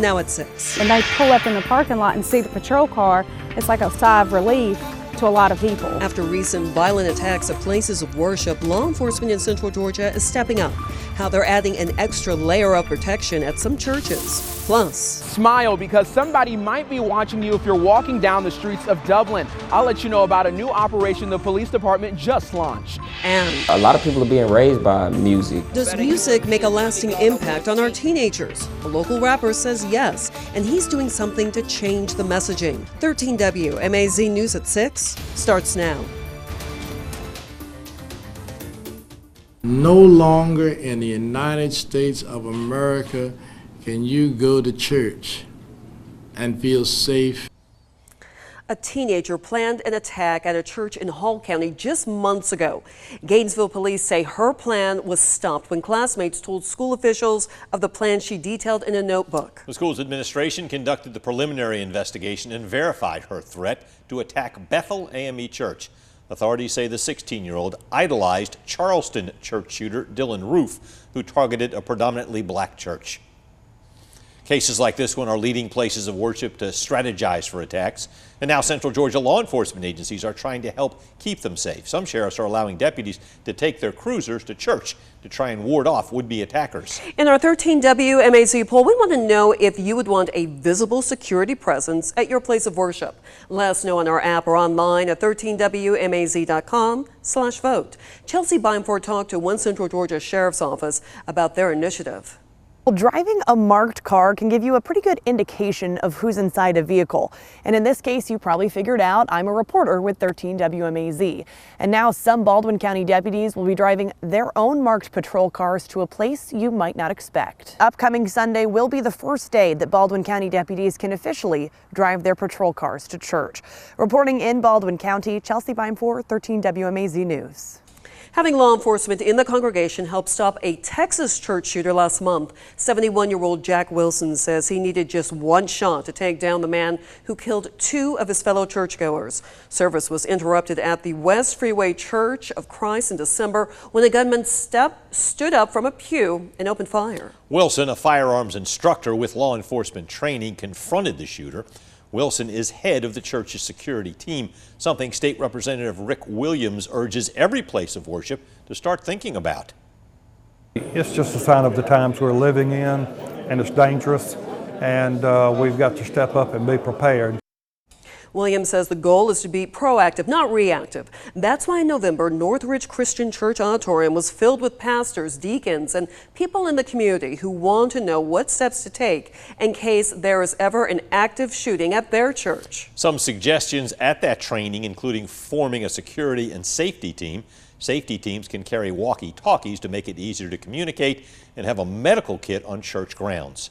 Now at 6. When they pull up in the parking lot and see the patrol car, it's like a sigh of relief to a lot of people. After recent violent attacks at places of worship, law enforcement in Central Georgia is stepping up. How they're adding an extra layer of protection at some churches. Plus, smile, because somebody might be watching you if you're walking down the streets of Dublin. I'll let you know about a new operation the police department just launched. And a lot of people are being raised by music. Does music make a lasting impact on our teenagers? A local rapper says yes, and he's doing something to change the messaging. 13 WMAZ News at 6 starts now. No longer in the United States of America can you go to church and feel safe. A teenager planned an attack at a church in Hall County just months ago. Gainesville police say her plan was stopped when classmates told school officials of the plan she detailed in a notebook. The school's administration conducted the preliminary investigation and verified her threat to attack Bethel AME Church. Authorities say the 16-year-old idolized Charleston church shooter Dylan Roof, who targeted a predominantly black church. Cases like this one are leading places of worship to strategize for attacks. And now Central Georgia law enforcement agencies are trying to help keep them safe. Some sheriffs are allowing deputies to take their cruisers to church to try and ward off would-be attackers. In our 13 WMAZ poll, we want to know if you would want a visible security presence at your place of worship. Let us know on our app or online at 13WMAZ.com/vote. Chelsea Bimeford talked to one Central Georgia Sheriff's Office about their initiative. Well, driving a marked car can give you a pretty good indication of who's inside a vehicle. And in this case, you probably figured out I'm a reporter with 13 WMAZ. And now some Baldwin County deputies will be driving their own marked patrol cars to a place you might not expect. Upcoming Sunday will be the first day that Baldwin County deputies can officially drive their patrol cars to church. Reporting in Baldwin County, Chelsea Bimeford, 13 WMAZ News. Having law enforcement in the congregation helped stop a Texas church shooter last month. 71-year-old Jack Wilson says he needed just one shot to take down the man who killed two of his fellow churchgoers. Service was interrupted at the West Freeway Church of Christ in December when a gunman stood up from a pew and opened fire. Wilson, a firearms instructor with law enforcement training, confronted the shooter. Wilson is head of the church's security team, something State Representative Rick Williams urges every place of worship to start thinking about. It's just a sign of the times we're living in, and it's dangerous, and we've got to step up and be prepared. Williams says the goal is to be proactive, not reactive. That's why in November, Northridge Christian Church Auditorium was filled with pastors, deacons, and people in the community who want to know what steps to take in case there is ever an active shooting at their church. Some suggestions at that training, including forming a security and safety team. Safety teams can carry walkie-talkies to make it easier to communicate and have a medical kit on church grounds.